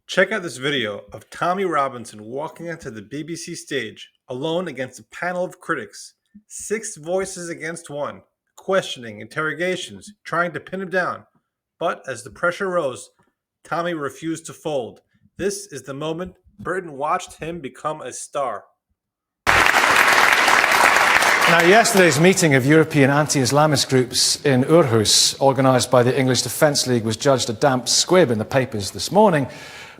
Check out this video of Tommy Robinson walking onto the BBC stage, alone against a panel of critics. 6 voices against 1, questioning, interrogations, trying to pin him down. But as the pressure rose, Tommy refused to fold. This is the moment Britain watched him become a star. Now, yesterday's meeting of European anti-Islamist groups in Aarhus, organised by the English Defence League, was judged a damp squib in the papers this morning.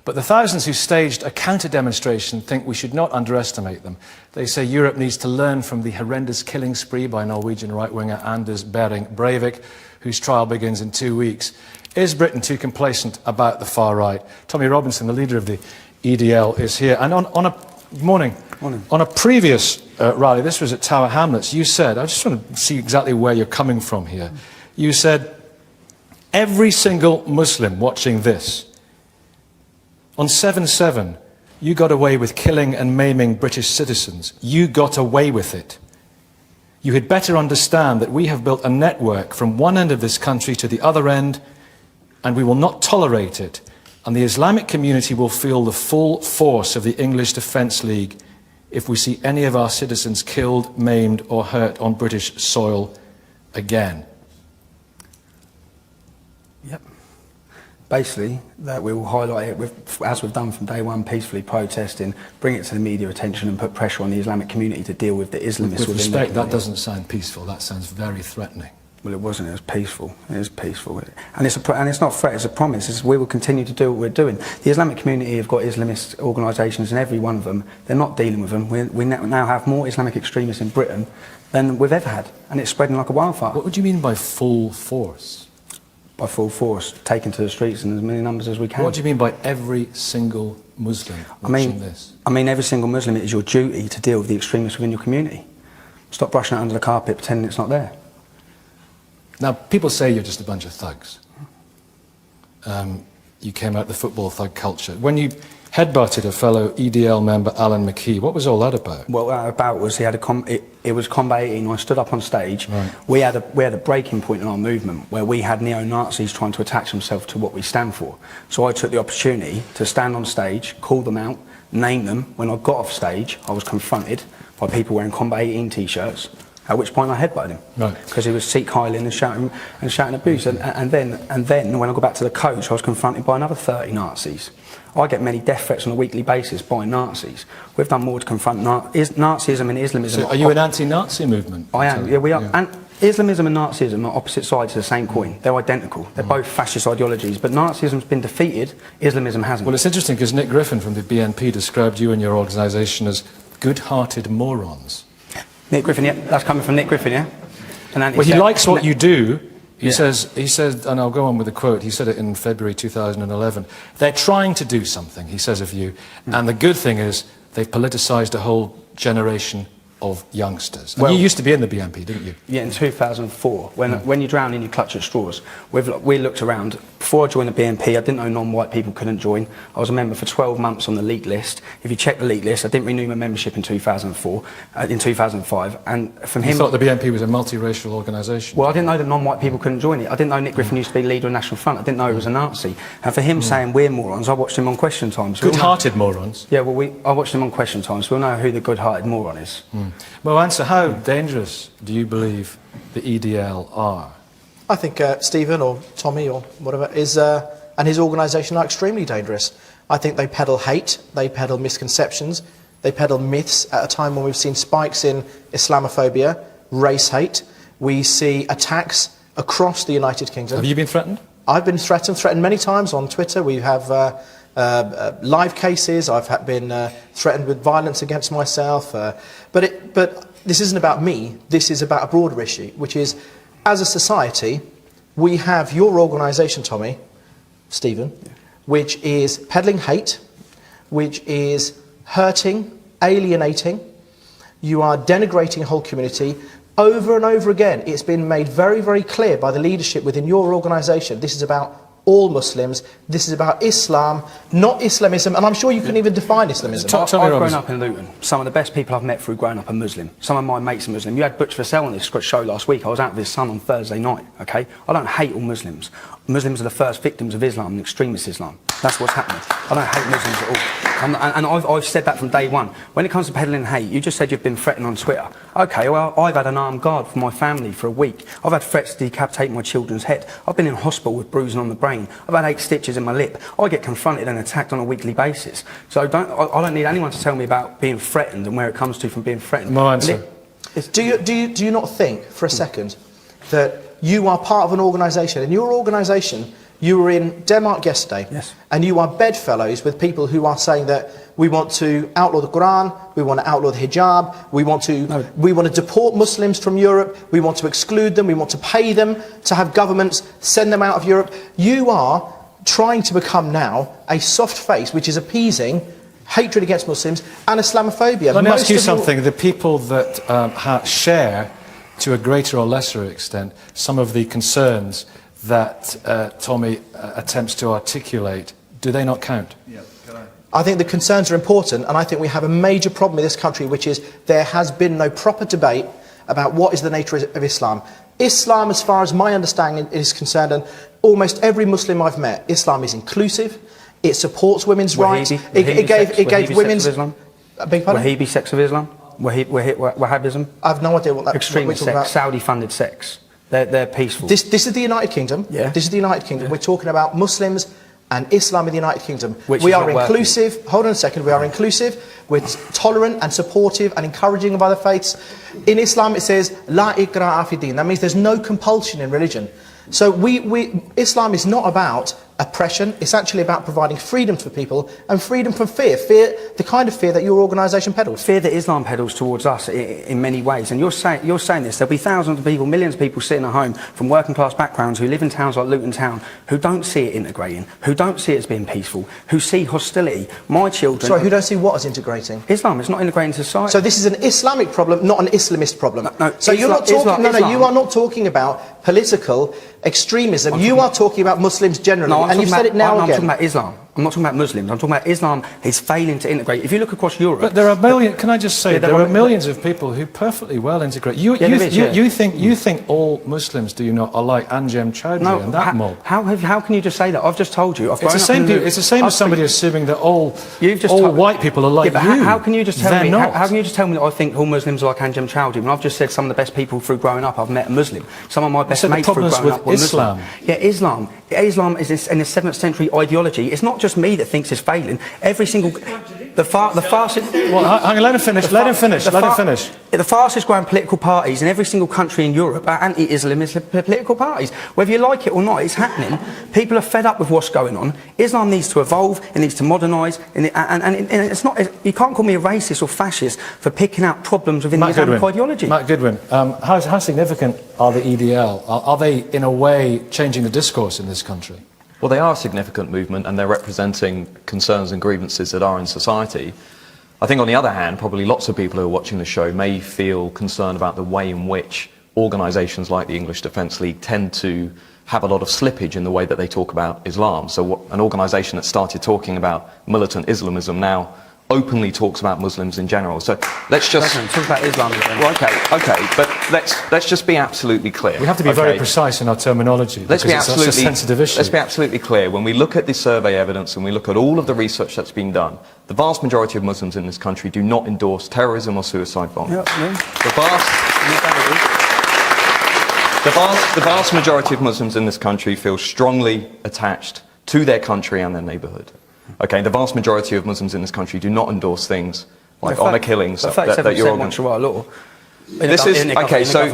But the thousands who staged a counter-demonstration think we should not underestimate them. They say Europe needs to learn from the horrendous killing spree by Norwegian right-winger Anders Behring Breivik, whose trial begins in 2 weeks. Is Britain too complacent about the far right? Tommy Robinson, the leader of the EDL, is here. And on a previous rally, this was at Tower Hamlets, you said, I just want to see exactly where you're coming from here. You said, every single Muslim watching this, on 7/7, you got away with killing and maiming British citizens. You got away with it. You had better understand that we have built a network from one end of this country to the other end, and we will not tolerate it. And the Islamic community will feel the full force of the English Defence League if we see any of our citizens killed, maimed or hurt on British soil again. Yep. Basically, that we will highlight it, as we've done from day one, peacefully protesting, bring it to the media attention and put pressure on the Islamic community to deal with the Islamists. With respect, that doesn't sound peaceful, that sounds very threatening. Well, it wasn't, it was peaceful. It is peaceful. And it's not a threat, it's a promise. We will continue to do what we're doing. The Islamic community have got Islamist organisations in every one of them. They're not dealing with them. We now have more Islamic extremists in Britain than we've ever had. And it's spreading like a wildfire. What would you mean by full force? By full force, taken to the streets in as many numbers as we can. What do you mean by every single Muslim watching this? I mean every single Muslim, it is your duty to deal with the extremists within your community. Stop brushing it under the carpet, pretending it's not there. Now, people say you're just a bunch of thugs. You came out of the football thug culture. When you headbutted a fellow EDL member, Alan McKee, what was all that about? Well, about was it was Combat 18. I stood up on stage. Right. We had a breaking point in our movement where we had neo-Nazis trying to attach themselves to what we stand for. So I took the opportunity to stand on stage, call them out, name them. When I got off stage, I was confronted by people wearing Combat 18 t-shirts. At which point I headbutted him, because he was Sikh Highland and shouting abuse. And then when I got back to the coach, I was confronted by another 30 Nazis. I get many death threats on a weekly basis by Nazis. We've done more to confront Nazism and Islamism. So are you an anti-Nazi movement? I am. Yeah, we are. Yeah. And Islamism and Nazism are opposite sides of the same coin. They're identical. They're both fascist ideologies. But Nazism's been defeated. Islamism hasn't. Well, it's interesting because Nick Griffin from the BNP described you and your organisation as good-hearted morons. Nick Griffin, yeah, that's coming from Nick Griffin, yeah. Well, he likes what you do. He says, and I'll go on with the quote. He said it in February 2011. They're trying to do something, he says of you, and the good thing is they've politicised a whole generation of youngsters. And you used to be in the BNP, didn't you? Yeah, in 2004. When you drown in, you clutch at straws. We looked around. Before I joined the BNP, I didn't know non-white people couldn't join. I was a member for 12 months on the elite list. If you check the elite list, I didn't renew my membership in 2004, in 2005. And from him, you thought the BNP was a multiracial organisation? Well, I didn't know that non-white people couldn't join it. I didn't know Nick Griffin used to be leader of National Front. I didn't know he was a Nazi. And for him saying we're morons, I watched him on Question Time. So good-hearted morons? Yeah, well, I watched him on Question Time, so we'll know who the good-hearted moron is. Well, answer, how dangerous do you believe the EDL are? I think Stephen or Tommy or whatever and his organisation are extremely dangerous. I think they peddle hate, they peddle misconceptions, they peddle myths at a time when we've seen spikes in Islamophobia, race hate. We see attacks across the United Kingdom. Have you been threatened? I've been threatened many times on Twitter. We have live cases. I've been threatened with violence against myself. But this isn't about me. This is about a broader issue, which is, as a society, we have your organisation, Tommy, Stephen, which is peddling hate, which is hurting, alienating. You are denigrating a whole community. Over and over again, it's been made very, very clear by the leadership within your organisation. This is about all Muslims. This is about Islam, not Islamism, and I'm sure you couldn't even define Islamism. I've grown up in Luton. Some of the best people I've met through growing up are Muslim. Some of my mates are Muslim. You had Butch Vassell on this show last week. I was out with his son on Thursday night, okay? I don't hate all Muslims. Muslims are the first victims of Islam and extremist Islam. That's what's happening. I don't hate Muslims at all. And I've said that from day one. When it comes to peddling hate, you just said you've been threatened on Twitter. OK, well, I've had an armed guard for my family for a week. I've had threats to decapitate my children's head. I've been in hospital with bruising on the brain. I've had 8 stitches in my lip. I get confronted and attacked on a weekly basis. So I don't need anyone to tell me about being threatened and where it comes to from being threatened. No answer. Do you not think for a second that you are part of an organisation, in your organisation, you were in Denmark yesterday, yes, and you are bedfellows with people who are saying that we want to outlaw the Quran, we want to outlaw the hijab, we want to deport Muslims from Europe, we want to exclude them, we want to pay them to have governments send them out of Europe. You are trying to become now a soft face which is appeasing hatred against Muslims and Islamophobia. Let me ask you something. The people that share, to a greater or lesser extent, some of the concerns that Tommy attempts to articulate, do they not count? Yeah, I think the concerns are important, and I think we have a major problem in this country, which is there has been no proper debate about what is the nature of Islam. Islam, as far as my understanding is concerned, and almost every Muslim I've met, Islam is inclusive, it supports women's rights, it gave women's... Wahhabi sects of Islam? Wahhabism? I have no idea what that is. Extremist sects, Saudi-funded sects. They're peaceful. This is the United Kingdom. Yeah. This is the United Kingdom. Yeah. We're talking about Muslims and Islam in the United Kingdom. We are inclusive. Working. Hold on a second. We are inclusive. We're tolerant and supportive and encouraging of other faiths. In Islam, it says La ikra'a fi din. That means there's no compulsion in religion. So Islam is not about oppression. It's actually about providing freedom for people and freedom from fear. Fear, the kind of fear that your organisation peddles. Fear that Islam peddles towards us in many ways. And you're saying this. There'll be thousands of people, millions of people sitting at home from working class backgrounds who live in towns like Luton Town who don't see it integrating, who don't see it as being peaceful, who see hostility. My children... Sorry, who don't see what as integrating? Islam. It's not integrating society. So this is an Islamic problem, not an Islamist problem. No, so you're not talking... No, you are not talking about political extremism. You are talking about Muslims generally, and you've said it now again. I'm talking about Islam. I'm not talking about Muslims. I'm talking about Islam is failing to integrate. If you look across Europe... But there are millions... Can I just say, there are millions of people who perfectly well integrate. You think all Muslims, do you not, are like Anjem Choudary and that mob? How can you just say that? I've just told you. It's the same as somebody assuming that all white people are like you. How can you just tell me? Not. How can you just tell me that I think all Muslims are like Anjem Choudary when I've just said some of the best people through growing up I've met are Muslim. Some of my best mates through growing up were Muslim. Yeah, Islam. Islam is in a 7th century ideology. It's not just me that thinks it's failing. Every single... The fastest... Well, hang on, let him finish. Let him finish. The fastest growing political parties in every single country in Europe are anti-Islamist political parties. Whether you like it or not, it's happening. People are fed up with what's going on. Islam needs to evolve, it needs to modernise, and it's not... You can't call me a racist or fascist for picking out problems within the Islamic ideology. Matt Goodwin, how significant are the EDL? Are they, in a way, changing the discourse in this country? Well, they are a significant movement and they're representing concerns and grievances that are in society. I think, on the other hand, probably lots of people who are watching the show may feel concerned about the way in which organisations like the English Defence League tend to have a lot of slippage in the way that they talk about Islam. So an organisation that started talking about militant Islamism now openly talks about Muslims in general. So let's just talk about Islam again. Well, okay, but let's just be absolutely clear. We have to be very precise in our terminology. Let's be absolutely it's such a sensitive issue. Let's be absolutely clear. When we look at the survey evidence and we look at all of the research that's been done, the vast majority of Muslims in this country do not endorse terrorism or suicide bombing. The vast majority of Muslims in this country feel strongly attached to their country and their neighbourhood. Okay, the vast majority of Muslims in this country do not endorse things like honour killings that you're want Sharia law. This is okay. So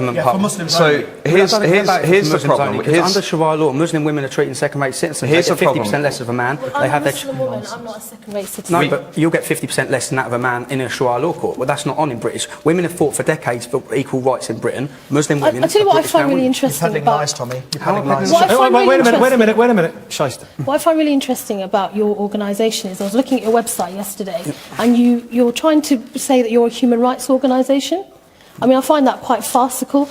here's the problem. Under Sharia law, Muslim women are treated second-rate citizens. Here's they get 50% less of a man. I'm a Muslim woman. I'm not a second-rate citizen. No, but you'll get 50% less than that of a man in a Sharia law court. Well, that's not on in British. Women have fought for decades for equal rights in Britain. Muslim women. I'll tell you what I find really interesting about... Lies, Tommy. Wait a minute. Shyster. What I find really interesting about your organisation is I was looking at your website yesterday, and you're trying to say that you're a human rights organisation. I mean, I find that quite farcical.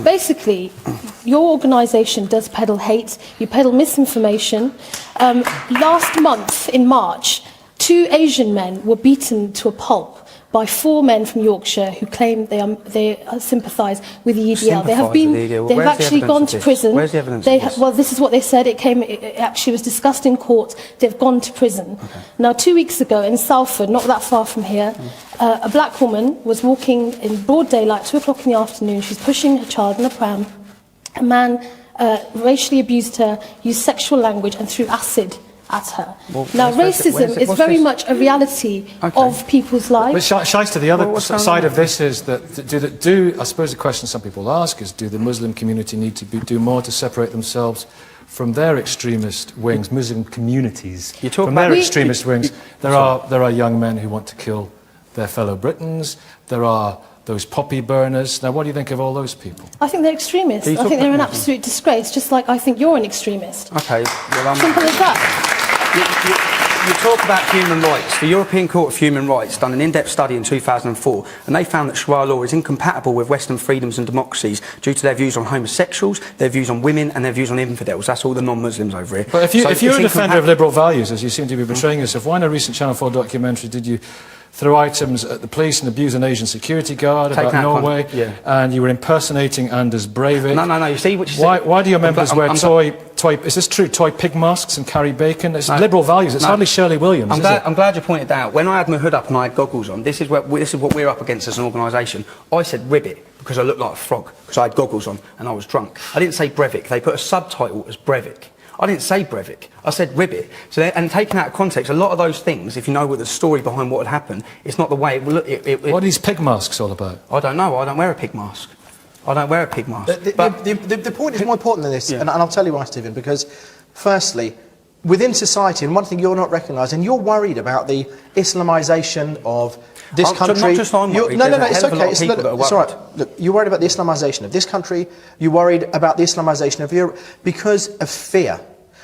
Basically, your organisation does peddle hate, you peddle misinformation. Last month, in March, 2 Asian men were beaten to a pulp by 4 men from Yorkshire who claim they sympathise with the EDL. They have Sympathise with the EDL. They have Where's the actually evidence gone of to this? prison. Where's the evidence of this? Well, this is what they said. It actually was discussed in court. They've gone to prison. Okay. Now, 2 weeks ago in Salford, not that far from here, a black woman was walking in broad daylight, 2 o'clock in the afternoon. She's pushing her child in a pram. A man racially abused her, used sexual language and threw acid at her. Well, now, racism is very this? much a reality of people's But lives. Shaista, the other what's going side on? of this is that I suppose the question some people ask is, do the Muslim community need to do more to separate themselves from their extremist wings, Muslim communities, You talk from about- their extremist wings? There are young men who want to kill their fellow Britons. There are those poppy burners. Now, what do you think of all those people? I think they're extremists. Do you I talk think they're an about- absolute disgrace, just like I think you're an extremist. Okay, well, Simple as that. You talk about human rights. The European Court of Human Rights done an in-depth study in 2004, and they found that Sharia law is incompatible with Western freedoms and democracies due to their views on homosexuals, their views on women, and their views on infidels. That's all the non-Muslims over here. But if you're it's a defender of incompatible. liberal values, as you seem to be portraying yourself, why in a recent Channel 4 documentary did you throw items at the police and abuse an Asian security guard Take about that one, Norway, yeah. and you were impersonating Anders Breivik? No, you see what you said? Why do your members wear I'm toy, is this true, toy pig masks and carry bacon? It's liberal values, it's hardly Shirley Williams, is it? I'm glad you pointed that out. When I had my hood up and I had goggles on, this is what we're up against as an organisation. I said ribbit because I looked like a frog, because I had goggles on and I was drunk. I didn't say Breivik. They put a subtitle as Breivik. I didn't say Breivik. I said ribbit. So, and taken out of context, a lot of those things, if you know what the story behind what had happened, it's not the way it will look. What are these pig masks all about? I don't know. I don't wear a pig mask. I don't wear a pig mask. The point is more important than this, and I'll tell you why, Stephen, because firstly, within society, and one thing you're not recognising, you're worried about the Islamisation of this country. Not just I'm worried. No, There's a it's hell of a lot okay. of people that are It's all worried. right. Look, you're worried about the Islamisation of this country. You're worried about the Islamisation of Europe because of fear.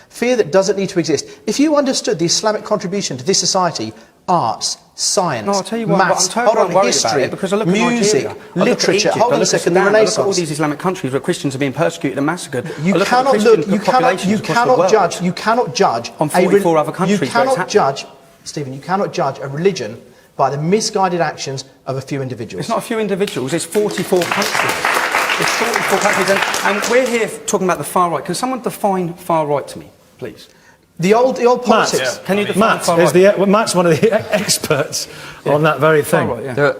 Fear that doesn't need to exist. If you understood the Islamic contribution to this society, arts, science, No, I'll tell you what, maths, but I'm totally worried history, about it because I look at music, Nigeria, I look at literature, Egypt, hold I on a look at second, the Sudan, I look at all Renaissance. these Islamic countries where Christians are being persecuted and massacred. You I look cannot at the Christian look. populations You across the cannot world. judge. You cannot judge. On 44 other countries You where it's cannot happening. judge, Stephen. You cannot judge a religion by the misguided actions of a few individuals. It's not a few individuals, it's 44 countries. It's 44 countries, and we're here talking about the far right. Can someone define far right to me, please? The old politics. Can you define far right? Matt's one of the experts on that very thing. Far right, yeah.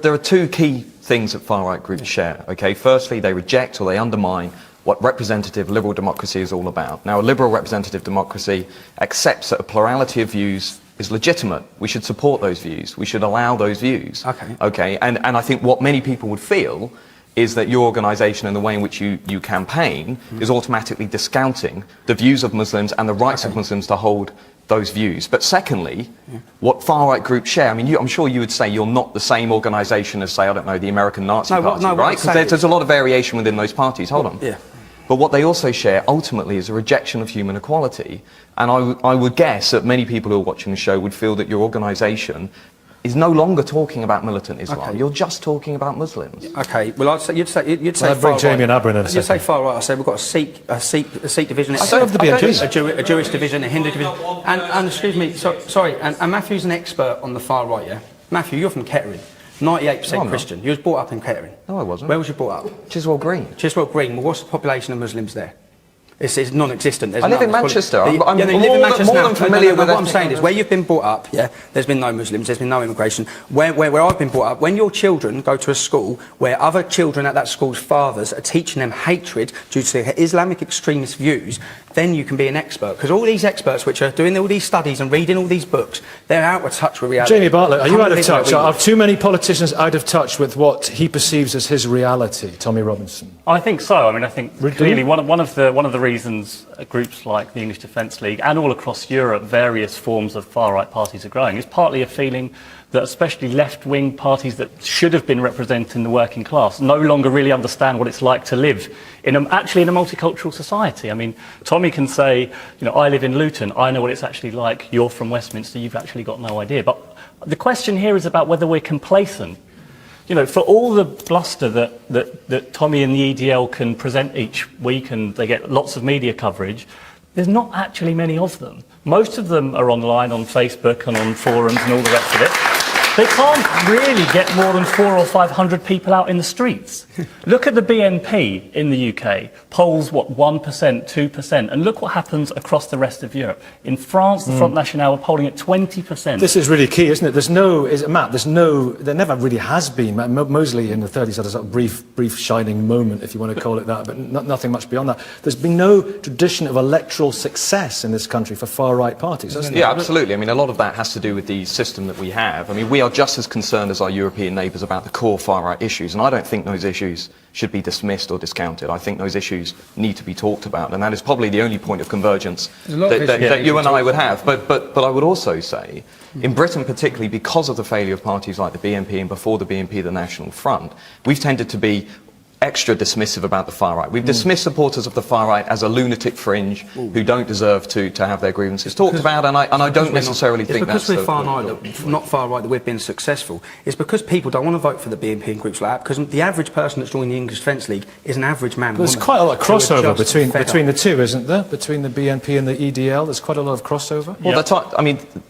There are two key things that far-right groups share. Okay, firstly, they reject or they undermine what representative liberal democracy is all about. Now, a liberal representative democracy accepts that a plurality of views is legitimate. We should support those views. We should allow those views. Okay, and I think what many people would feel is that your organisation and the way in which you campaign is automatically discounting the views of Muslims and the rights of Muslims to hold those views. But secondly, what far-right groups share, I mean, I'm sure you would say you're not the same organisation as, say, I don't know, the American Nazi Party, right? Because there's a lot of variation within those parties. Hold on. Yeah. But what they also share, ultimately, is a rejection of human equality. And I would guess that many people who are watching the show would feel that your organisation is no longer talking about militant Islam. Okay. You're just talking about Muslims. Okay, well, you'd say I'll far bring Jamie right. and Abra in a You'd say second. far right. I say we've got a Sikh division. I don't have to be a Jew. A Jewish division, a Hindu division, and excuse me, sorry, and Matthew's an expert on the far right, yeah. Matthew, you're from Kettering, 98% Christian. You was brought up in Kettering. No, I wasn't. Where was you brought up? Chiswell Green. Chiswell Green. Well, what's the population of Muslims there? It's non-existent. There's I live none. in Manchester. You I'm live in more Manchester than now. familiar with what I'm ethnic saying is, where you've been brought up, yeah, there's been no Muslims, there's been no immigration. Where I've been brought up, when your children go to a school where other children at that school's fathers are teaching them hatred due to their Islamic extremist views, then you can be an expert. Because all these experts which are doing all these studies and reading all these books, they're out of touch with reality. Jamie Bartlett, are you out of touch? Are Are too many politicians out of touch with what he perceives as his reality, Tommy Robinson? I think so. I mean, I think clearly one of the reasons groups like the English Defence League and all across Europe, various forms of far-right parties are growing is partly a feeling that especially left-wing parties that should have been representing the working class no longer really understand what it's like to live actually in a multicultural society. I mean, Tommy can say, I live in Luton, I know what it's actually like, you're from Westminster, you've actually got no idea. But the question here is about whether we're complacent. For all the bluster that Tommy and the EDL can present each week, and they get lots of media coverage, there's not actually many of them. Most of them are online on Facebook and on forums and all the rest of it. They can't really get more than 400 or 500 people out in the streets. Look at the BNP in the UK. Polls, 1%, 2%. And look what happens across the rest of Europe. In France, the Front National are polling at 20%. This is really key, isn't it? There never really has been. Mosley in the 30s had a sort of brief shining moment, if you want to call it that, but nothing much beyond that. There's been no tradition of electoral success in this country for far-right parties, hasn't there? Yeah, absolutely. I mean, a lot of that has to do with the system that we have. I mean, we are just as concerned as our European neighbours about the core far-right issues, and I don't think those issues should be dismissed or discounted. I think those issues need to be talked about, and that is probably the only point of convergence that you and I would have. But I would also say, in Britain particularly, because of the failure of parties like the BNP and before the BNP, the National Front, we've tended to be extra dismissive about the far right. We've dismissed supporters of the far right as a lunatic fringe who don't deserve to have their grievances talked about, and I don't necessarily think that's because we're not far right that we've been successful. It's because people don't want to vote for the BNP and groups like that, because the average person that's joining the English Defence League is an average man. There's quite a lot of crossover between the two, isn't there? Between the BNP and the EDL, there's quite a lot of crossover. Well,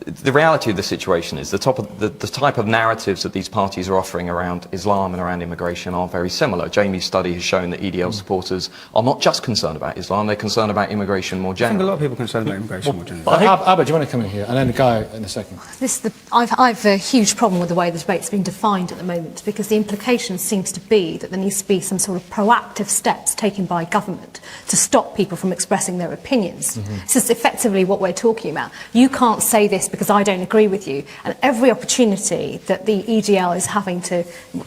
the reality of the situation is the type of narratives that these parties are offering around Islam and around immigration are very similar. Jamie's study has shown that EDL supporters are not just concerned about Islam, they're concerned about immigration more I think a generally. lot of people are concerned about immigration more generally. Abbott, do you want to come in here? And then Guy in a second. I've a huge problem with the way the debate's been defined at the moment, because the implication seems to be that there needs to be some sort of proactive steps taken by government to stop people from expressing their opinions. This is effectively what we're talking about. You can't say this because I don't agree with you, and every opportunity that the EDL is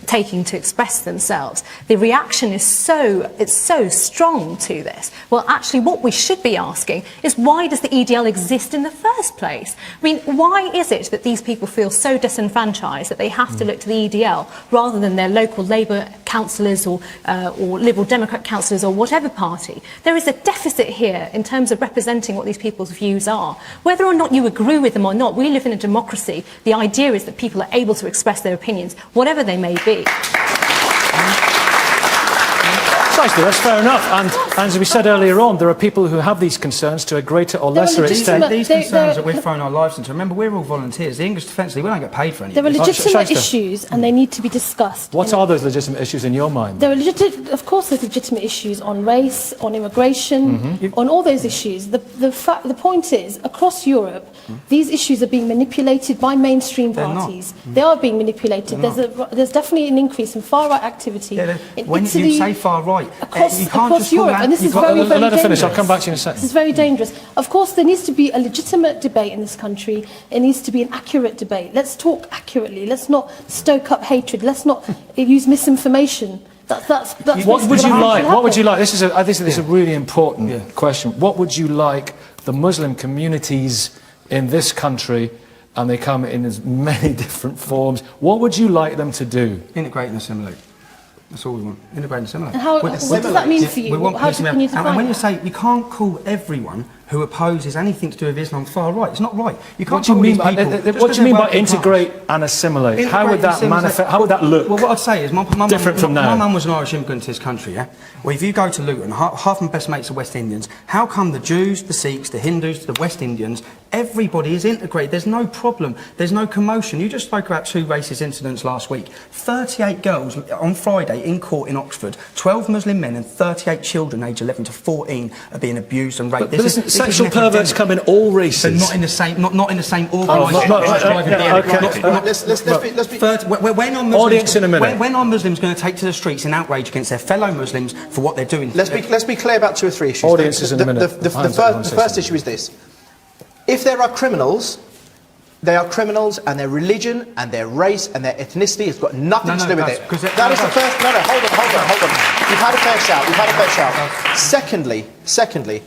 taking to express themselves, the reaction is so strong to this. Well, actually, what we should be asking is, why does the EDL exist in the first place? I mean, why is it that these people feel so disenfranchised that they have to look to the EDL rather than their local Labour councillors or Liberal Democrat councillors or whatever party? There is a deficit here in terms of representing what these people's views are. Whether or not you agree with them or not, we live in a democracy. The idea is that people are able to express their opinions, whatever they may be. Precisely, that's fair enough. And as we said earlier on, there are people who have these concerns to a greater or lesser extent. These concerns that we've thrown our lives into, remember, we're all volunteers. The English Defence League, we don't get paid for anything. There are legitimate issues, and they need to be discussed. What are those legitimate issues in your mind? There are, of course, there's legitimate issues on race, on immigration, on all those issues. The point is, across Europe, these issues are being manipulated by mainstream parties. They are being manipulated. There's definitely an increase in far-right activity. When you say far-right, you can't across Europe, and this is very, very let her dangerous. finish. I'll come back to you in a second. This is very dangerous. Of course, there needs to be a legitimate debate in this country. It needs to be an accurate debate. Let's talk accurately. Let's not stoke up hatred. Let's not use misinformation. That's what would you like? What would you like? This is a really important question. What would you like the Muslim communities in this country, and they come in as many different forms, what would you like them to do? Integrate and assimilate. That's all we want. Integrate and assimilate. And what does that mean for you? How can you define and when that? you say you can't call everyone who opposes anything to do with Islam far right, it's not right. You can't. What do you mean by integrate and assimilate? How would that manifest? How would that look? Well, what I'd say is, my now. mum was an Irish immigrant to this country. Yeah. Well, if you go to Luton, half my best mates are West Indians. How come the Jews, the Sikhs, the Hindus, the West Indians, everybody is integrated? There's no problem. There's no commotion. You just spoke about 2 racist incidents last week. 38 girls on Friday in court in Oxford. 12 Muslim men and 38 children aged 11 to 14 are being abused and raped. But sexual perverts come in all races. But not in the same. Not in the same organised. Let's be. Audience in a minute. When are Muslims going to take to the streets in outrage against their fellow Muslims for what they're doing? Let's be clear about 2 or 3 issues. Audiences in a minute. The first issue is this: if there are criminals, they are criminals, and their religion and their race and their ethnicity has got nothing to do with it. That is the first. No, hold on. You've had a fair shout. Secondly,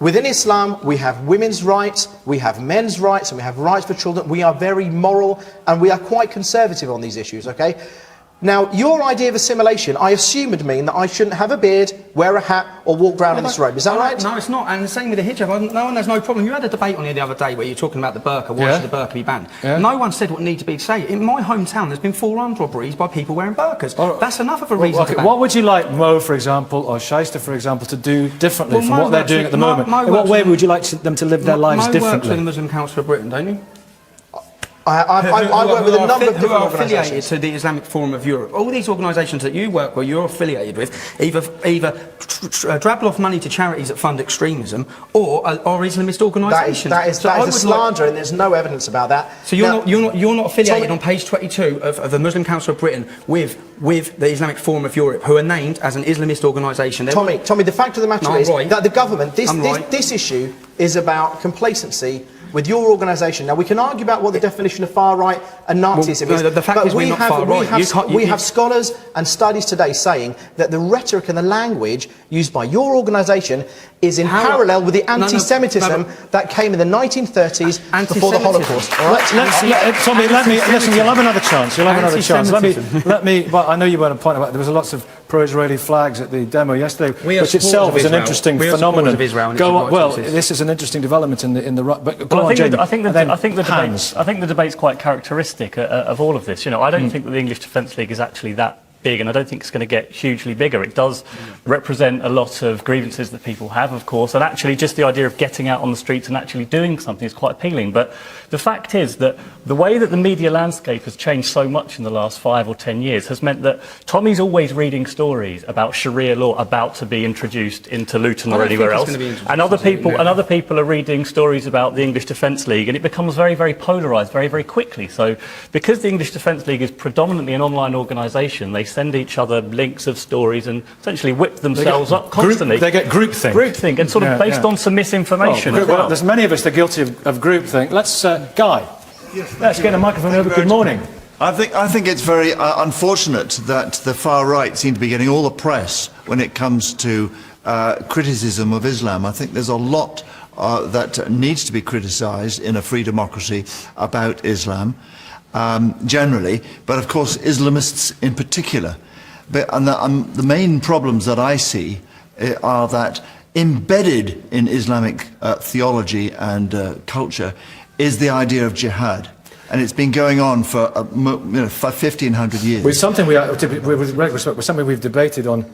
within Islam, we have women's rights, we have men's rights, and we have rights for children. We are very moral, and we are quite conservative on these issues, okay? Now, your idea of assimilation, I assume would mean that I shouldn't have a beard, wear a hat, or walk around in this robe. Is that right? No, it's not. And the same with the hijab. No one has no problem. You had a debate on here the other day where you're talking about the burqa. Why should the burqa be banned? No one said what needed to be said. In my hometown, there's been 4 armed robberies by people wearing burqas. That's enough of a reason to ban. What would you like Mo, for example, or Shaista, for example, to do differently from what they're doing at the moment? In what way would you like them to live their lives differently? Mo works with the Muslim Council of Britain, don't you? I work with a number of different who are affiliated organisations. to the Islamic Forum of Europe. All these organisations that you work with, you're affiliated with, either drabble off money to charities that fund extremism or are Islamist organisations. That is a slander, and there's no evidence about that. So you're not affiliated on page 22 of the Muslim Council of Britain with the Islamic Forum of Europe, who are named as an Islamist organisation. Tommy, the fact of the matter is that the government, this issue is about complacency with your organisation. Now, we can argue about what the definition of far right and Nazism is, the fact is we're not far right. We have scholars and studies today saying that the rhetoric and the language used by your organisation is in parallel with the anti-Semitism that came in the 1930s before the Holocaust. Tommy, listen, you'll have another chance. Let me, well, I know you weren't a point about, there was lots of pro-Israeli flags at the demo yesterday, which itself is an interesting phenomenon. This is an interesting development in the right. But go on, Jamie. I think the debate's quite characteristic of all of this. You know, I don't think that the English Defence League is actually that big, and I don't think it's going to get hugely bigger. It does represent a lot of grievances that people have, of course, and actually just the idea of getting out on the streets and actually doing something is quite appealing. But the fact is that the way that the media landscape has changed so much in the last 5 or 10 years has meant that Tommy's always reading stories about Sharia law about to be introduced into Luton or anywhere else, and other people are reading stories about the English Defence League, and it becomes very, very polarised very, very quickly. So because the English Defence League is predominantly an online organisation, they send each other links of stories and essentially whip themselves up constantly. They get groupthink. Groupthink, and sort of based on some misinformation. Well, there's many of us that are guilty of groupthink. Let's, Guy, let's get a microphone over. Good morning. I think it's very unfortunate that the far right seem to be getting all the press when it comes to criticism of Islam. I think there's a lot that needs to be criticised in a free democracy about Islam. Generally, but of course Islamists in particular. And the main problems that I see are that embedded in Islamic theology and culture is the idea of jihad. And it's been going on for 1,500 years. With something we've debated on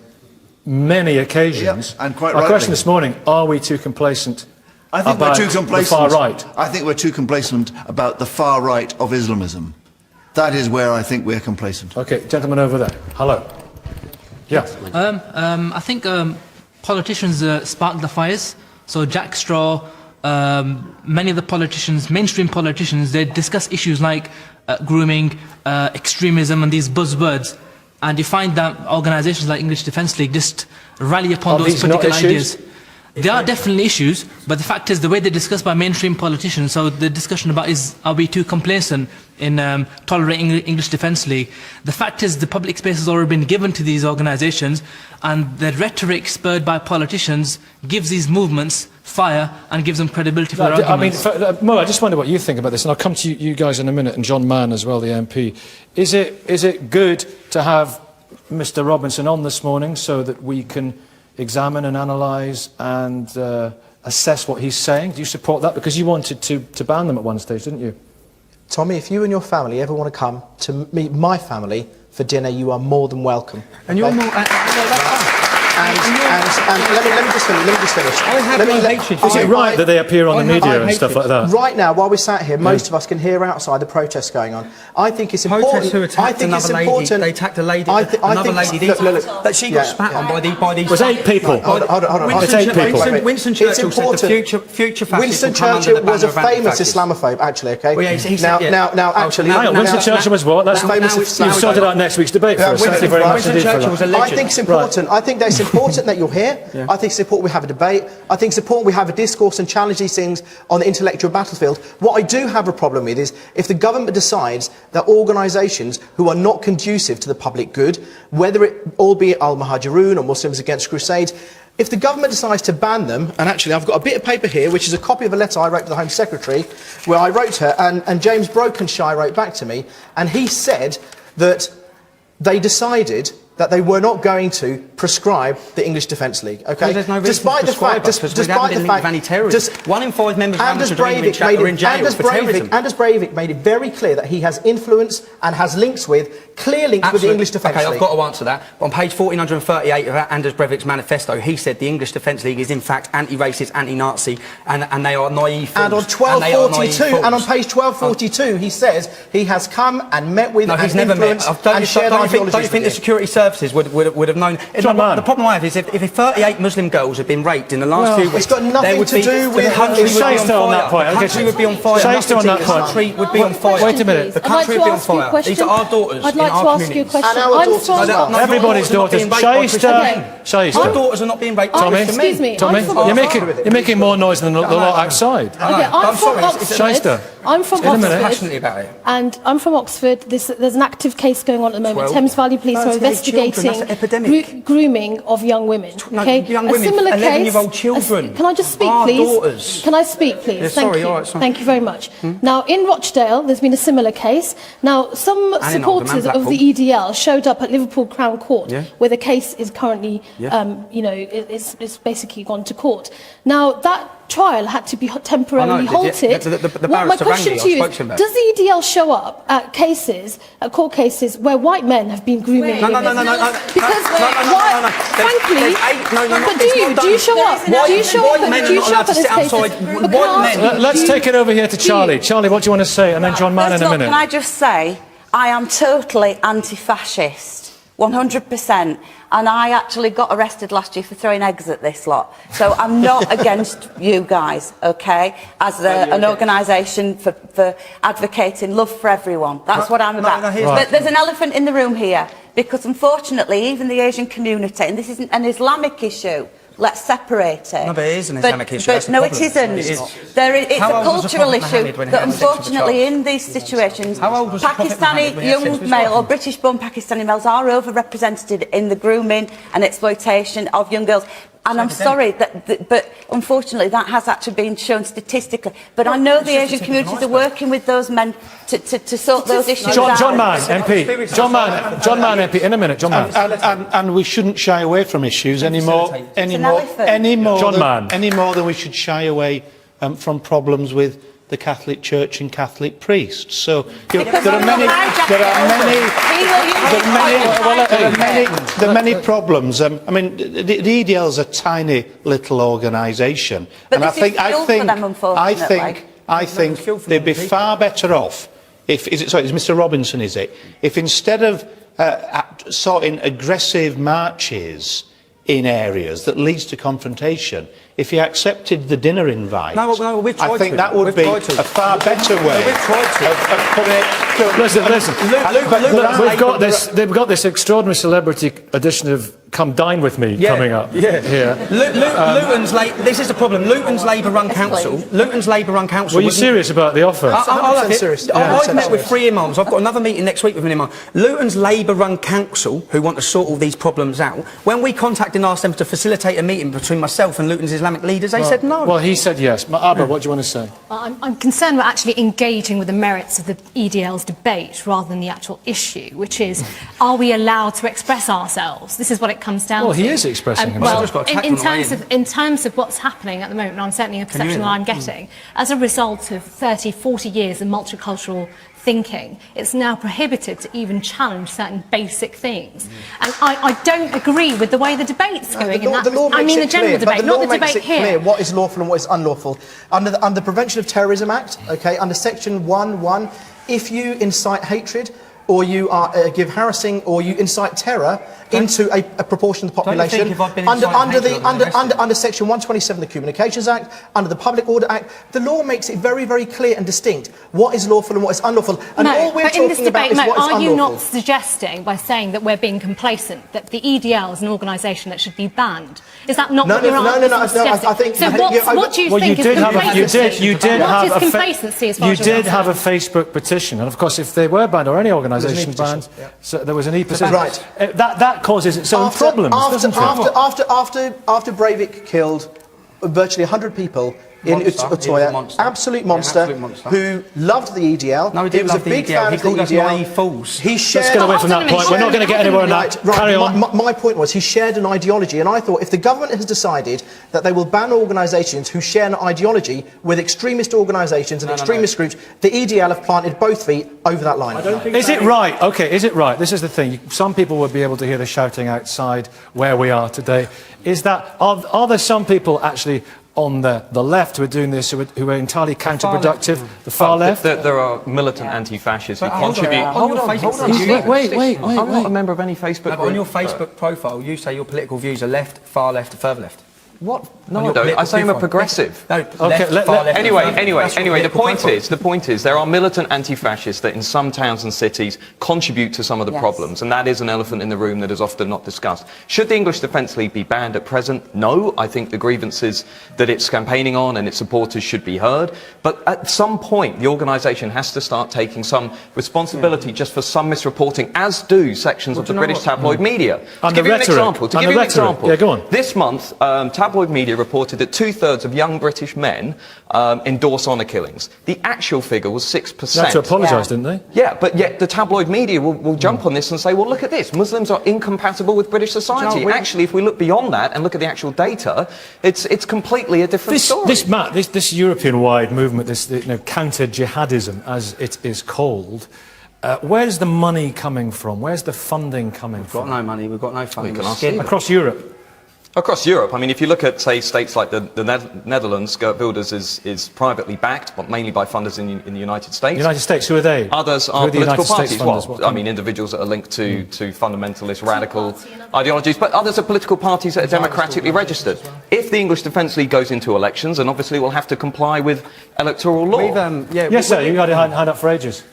many occasions. And quite Our rightly. question this morning, are we too complacent? I think we're too complacent. The far right. I think we're too complacent about the far right of Islamism. That is where I think we're complacent. Okay, gentleman over there. Hello. Yeah. I think politicians spark the fires. So Jack Straw, many of the politicians, mainstream politicians, they discuss issues like grooming, extremism, and these buzzwords. And you find that organisations like English Defence League just rally upon those particular ideas. There are definitely issues, but the fact is the way they're discussed by mainstream politicians, so the discussion about are we too complacent in tolerating English Defence League, the fact is the public space has already been given to these organisations, and the rhetoric spurred by politicians gives these movements fire and gives them credibility for their arguments. Mo, I just wonder what you think about this, and I'll come to you guys in a minute, and John Mann as well, the MP. Is it good to have Mr Robinson on this morning so that we can examine and analyse and assess what he's saying? Do you support that? Because you wanted to ban them at one stage, didn't you? Tommy, if you and your family ever want to come to meet my family for dinner, you are more than welcome. And you're more... let me just finish. Is it right that they appear on the media and stuff like that? Right now, while we're sat here, most of us can hear outside the protests going on. I think it's important. Protests who attacked another lady. They attacked a lady. Another lady. That she got spat on by these. It was 8 people. Hold on. It's 8 people. Winston Churchill said the future fascists Winston Churchill was a famous Islamophobe, actually. Okay. Winston Churchill was what? That's famous. You've sorted out next week's debate for us. Thank you very much indeed for that. I think it's important. I think that's important that you're here. I think it's important we have a debate. I think it's important we have a discourse and challenge these things on the intellectual battlefield. What I do have a problem with is if the government decides that organisations who are not conducive to the public good, whether it albeit Al-Muhajirun or Muslims Against Crusades, if the government decides to ban them, and actually I've got a bit of paper here, which is a copy of a letter I wrote to the Home Secretary, where I wrote her, and James Brokenshire wrote back to me, and he said that they decided that they were not going to prescribe the English Defence League. Okay, there's no reason to prescribe us, because we haven't been linked with any terrorism. 1 in 5 members of Anders Breivik are in jail for terrorism. Anders Breivik made it very clear that he has influence and has links with, clear links with the English Defence League. Okay, I've got to answer that. On page 1438 of Anders Breivik's manifesto, he said the English Defence League is in fact anti-racist, anti-Nazi, and they are naive fools. And on 1242, and on page 1242, he says he has come and met with and influenced and shared ideologies. Don't you think the security services would have known? The problem I have is if 38 Muslim girls have been raped in the last few weeks, it's got nothing to do with the country would be on fire. The country would be on fire. on that point. The country would be on fire. Wait a minute. The country would be on fire. These are our daughters. I'd like to ask you a question. And our daughters as well. Everybody's daughters. Shaista. Our daughters are not being raped. Tommy, excuse me. Tommy, you're making more noise than the lot outside. Okay, I'm from Oxford. Shaista. I'm from passionately about it. And I'm from Oxford. There's an active case going on at the moment. 12. Thames Valley Police are 38 children, that's an investigating epidemic. grooming of young women. Okay, young women, a similar 11-year-old case. children. Can I just speak, Our please? daughters. Can I speak, please? Yeah, Thank sorry, you. all right, sorry. Thank you very much. Now, in Rochdale, there's been a similar case. Now, some And in supporters Oldham and of the EDL showed up at Liverpool Crown Court, where the case is currently, it's basically gone to court. Now, that trial had to be temporarily halted. My question to you is, does the EDL show up at court cases where white men have been grooming women? Because, frankly, but do you show up? Do you show up at this cases? Let's take it over here to Charlie. Charlie, what do you want to say? And then John Mann in a minute. Can I just say, I am totally anti-fascist, 100%. And I actually got arrested last year for throwing eggs at this lot. So I'm not against you guys, okay, as an organisation for advocating love for everyone. That's what I'm about. But there's an elephant in the room here, because unfortunately, even the Asian community, and this isn't an Islamic issue, let's separate it. No, but it is an Islamic issue. But no, it isn't. It's a cultural issue that unfortunately in these situations, Pakistani young male or British-born Pakistani males are overrepresented in the grooming and exploitation of young girls. And I'm sorry, but unfortunately that has actually been shown statistically. But I know the Asian communities are working with those men to sort those issues out. John Mann, MP. John Mann, MP. In a minute, John Mann. And we shouldn't shy away from issues any more than we should shy away from problems with the Catholic Church and Catholic priests. So there are many problems. I mean, the EDL is a tiny little organisation, and I think they'd be far better off if it's Mr. Robinson, is it? If instead of sorting aggressive marches in areas that leads to confrontation, if he accepted the dinner invite, I think that would be a far better way of putting it. Listen. They've got this extraordinary celebrity edition of Come Dine With Me coming up. Here. This is the problem. Luton's Labour-run council. Were you serious about the offer? I've met with 3 imams. I've got another meeting next week with an imam. Luton's Labour-run council, who want to sort all these problems out, when we contacted and asked them to facilitate a meeting between myself and Luton's Islamic leaders, they said no. Well, he said yes. Abba, what do you want to say? I'm concerned we're actually engaging with the merits of the EDL's debate rather than the actual issue, which is, are we allowed to express ourselves? This is what it comes down to. Well, he is expressing himself. In terms of what's happening at the moment, and I'm certainly a perception that I'm getting, as a result of 30, 40 years of multicultural thinking, it's now prohibited to even challenge certain basic things. And I don't agree with the way the debate's going. The general debate, not the debate here. Clear what is lawful and what is unlawful. Under the Prevention of Terrorism Act, under Section 1(1), if you incite hatred, or you give harassing, or you incite terror into a proportion of the population, under Section 127 of the Communications Act, under the Public Order Act, the law makes it very, very clear and distinct what is lawful and what is unlawful. And all we're talking about is what is unlawful. Are you not suggesting, by saying that we're being complacent, that the EDL is an organisation that should be banned? Is that not what you're suggesting? I think. So what do you think is complacency? What is complacency as far as you did have a Facebook petition, and of course, if they were banned or any organisation banned, so there was an e-petition. Right. That causes its own problems, doesn't it? After Breivik killed virtually 100 people Utoya, absolute monster, who loved the EDL. No, he He didn't was a love the big EDL. fan He of the called us EDL. naive fools. He shared. Let's get away from that point. We're not going to get anywhere on that. Carry on. My point was he shared an ideology, and I thought if the government has decided that they will ban organisations who share an ideology with extremist organisations and extremist groups, the EDL have planted both feet over that line. Is it right? Okay, is it right? This is the thing. Some people would be able to hear the shouting outside where we are today. Is that are there some people actually on the left who are doing this who are entirely counterproductive? The far left? There are militant anti-fascists who contribute. Hold on. Wait. I'm not a member of any Facebook No, but group. on your Facebook profile, you say your political views are left, far left, further left. What? No, I don't. I say I'm a progressive. No, Okay, left, far left. Anyway, That's your the political point is, there are militant anti-fascists that in some towns and cities contribute to some of the problems, and that is an elephant in the room that is often not discussed. Should the English Defence League be banned at present? No, I think the grievances that it's campaigning on and its supporters should be heard, but at some point the organisation has to start taking some responsibility just for some misreporting, as do sections of the British tabloid media. To And give the you an rhetoric. example, And the rhetoric. Yeah, go on. this month, tabloid media reported that 2/3 of young British men endorse honour killings. The actual figure was 6%. They had to apologise, didn't they? Yeah, but yet the tabloid media will jump on this and say, well, look at this. Muslims are incompatible with British society. Actually, if we look beyond that and look at the actual data, it's completely a different story. This European-wide movement, this counter-jihadism, as it is called, where's the money coming from? Where's the funding coming We've from? got no money, we've got no funding. can ask Steve. Across Europe? Across Europe, I mean, if you look at, say, states like the Netherlands, Geert Wilders is privately backed, but mainly by funders in the United States. United States, who are they? Others Who are the political United States parties. funders? Well, I mean, individuals that are linked to fundamentalist, radical ideologies, but others are political parties that are democratically registered. If the English Defence League goes into elections, and obviously we'll have to comply with electoral law. Yes, sir, you've had your hand up for ages.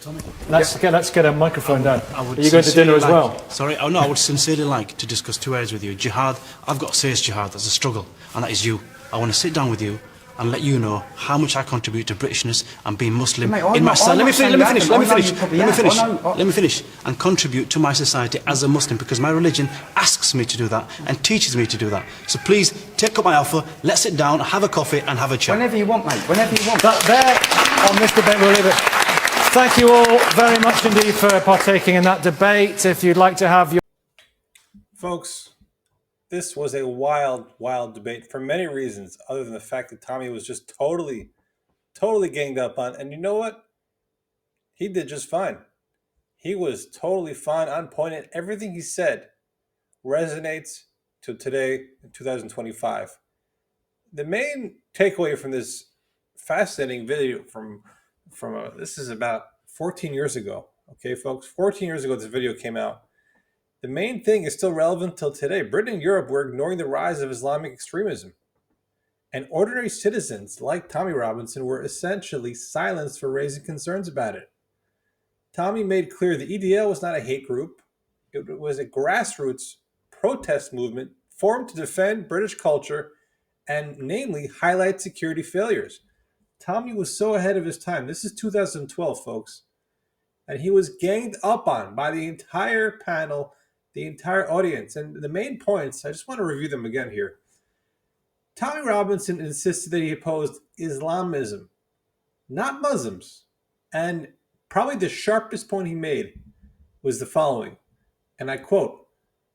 Let's get a microphone down. Are you going to dinner as well? Sorry, no, I would sincerely like to discuss two areas with you. Jihad, I've got to say it's jihad, that's a struggle, and that is you. I want to sit down with you and let you know how much I contribute to Britishness and being Muslim in my society. Let me finish. And contribute to my society as a Muslim, because my religion asks me to do that and teaches me to do that. So please, take up my offer, let's sit down, have a coffee and have a chat. Whenever you want, mate, whenever you want. There, on this debate, we'll leave it. Thank you all very much indeed for partaking in that debate. If you'd like to have your... Folks, this was a wild, wild debate for many reasons, other than the fact that Tommy was just totally ganged up on. And you know what? He did just fine. He was totally fine, on point, and everything he said resonates to today in 2025. The main takeaway from this fascinating video this is about 14 years ago. Okay, folks, 14 years ago this video came out. The main thing is still relevant till today. Britain and Europe were ignoring the rise of Islamic extremism. And ordinary citizens like Tommy Robinson were essentially silenced for raising concerns about it. Tommy made clear the EDL was not a hate group. It was a grassroots protest movement formed to defend British culture and namely highlight security failures. Tommy was so ahead of his time. This is 2012, folks. And he was ganged up on by the entire panel, the entire audience. And the main points, I just want to review them again here. Tommy Robinson insisted that he opposed Islamism, not Muslims. And probably the sharpest point he made was the following, and I quote,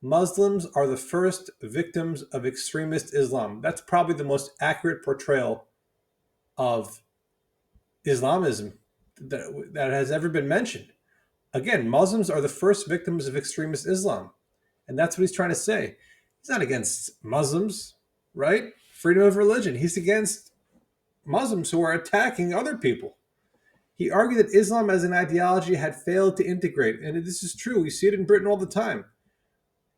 "Muslims are the first victims of extremist Islam." That's probably the most accurate portrayal of Islamism that has ever been mentioned. Again, Muslims are the first victims of extremist Islam. And that's what he's trying to say. He's not against Muslims, right? Freedom of religion. He's against Muslims who are attacking other people. He argued that Islam as an ideology had failed to integrate. And this is true. We see it in Britain all the time.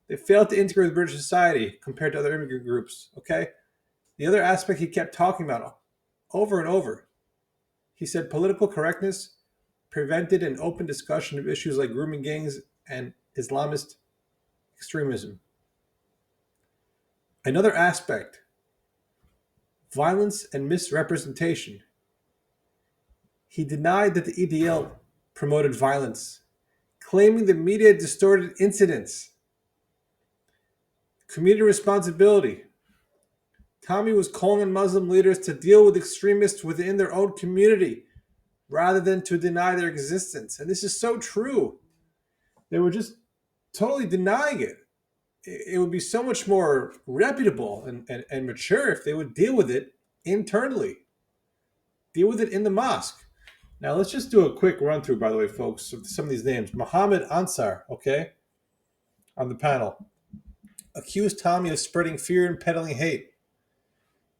They failed to integrate with British society compared to other immigrant groups, okay? The other aspect he kept talking about over and over, he said political correctness prevented an open discussion of issues like grooming gangs and Islamist extremism. Another aspect, violence and misrepresentation. He denied that the EDL promoted violence, claiming the media distorted incidents. Community responsibility. Tommy was calling on Muslim leaders to deal with extremists within their own community rather than to deny their existence. And this is so true. They were just totally denying it. It would be so much more reputable and mature if they would deal with it internally. Deal with it in the mosque. Now, let's just do a quick run through, by the way, folks, of some of these names. Muhammad Ansar, okay, on the panel, accused Tommy of spreading fear and peddling hate.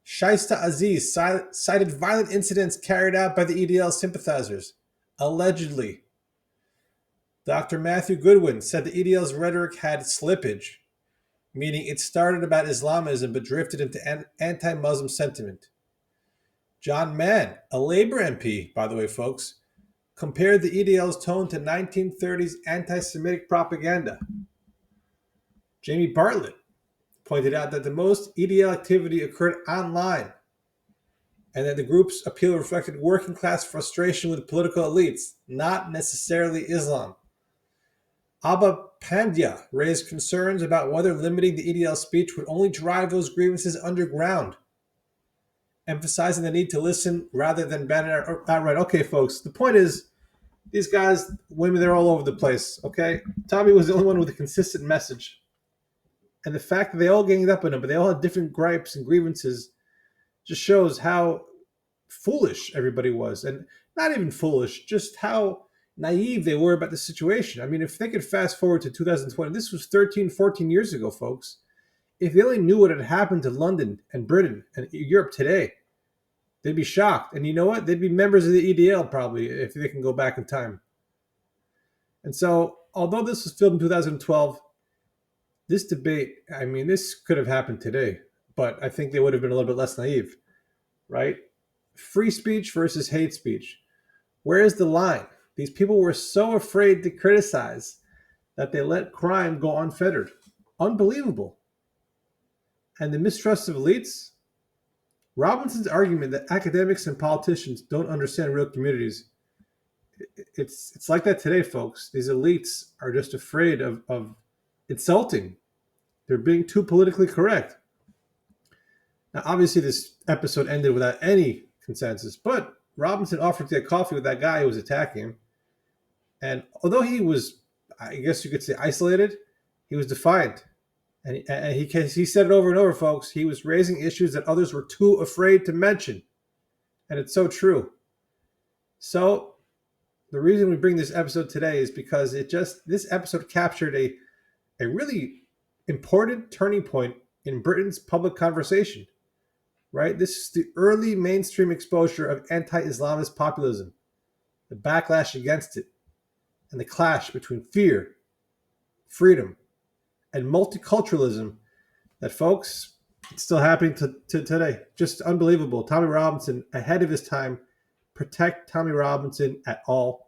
Shaista Aziz cited violent incidents carried out by the EDL sympathizers, allegedly. Dr. Matthew Goodwin said the EDL's rhetoric had slippage, meaning it started about Islamism but drifted into anti-Muslim sentiment. John Mann, a Labour MP, by the way, folks, compared the EDL's tone to 1930s anti-Semitic propaganda. Jamie Bartlett pointed out that the most EDL activity occurred online and that the group's appeal reflected working class frustration with political elites, not necessarily Islam. Abba Pandya raised concerns about whether limiting the EDL speech would only drive those grievances underground, emphasizing the need to listen rather than ban it outright. Okay, folks, the point is, these guys, women, they're all over the place, okay? Tommy was the only one with a consistent message. And the fact that they all ganged up on him, but they all had different gripes and grievances, just shows how foolish everybody was. And not even foolish, just how naive they were about the situation. I mean, if they could fast forward to 2020, this was 13, 14 years ago, folks. If they only knew what had happened to London and Britain and Europe today, they'd be shocked. And you know what? They'd be members of the EDL probably if they can go back in time. And so, although this was filmed in 2012, this debate, I mean, this could have happened today, but I think they would have been a little bit less naive, right? Free speech versus hate speech. Where is the line? These people were so afraid to criticize that they let crime go unfettered. Unbelievable. And the mistrust of elites? Robinson's argument that academics and politicians don't understand real communities, it's like that today, folks. These elites are just afraid of insulting. They're being too politically correct. Now, obviously, this episode ended without any consensus, but Robinson offered to get coffee with that guy who was attacking him. And although he was, I guess you could say, isolated, he was defiant. And he said it over and over, folks. He was raising issues that others were too afraid to mention. And it's so true. So the reason we bring this episode today is because this episode captured a really important turning point in Britain's public conversation, right? This is the early mainstream exposure of anti-Islamist populism, the backlash against it, and the clash between fear, freedom, and multiculturalism that, folks, it's still happening to today. Just unbelievable. Tommy Robinson, ahead of his time. Protect Tommy Robinson at all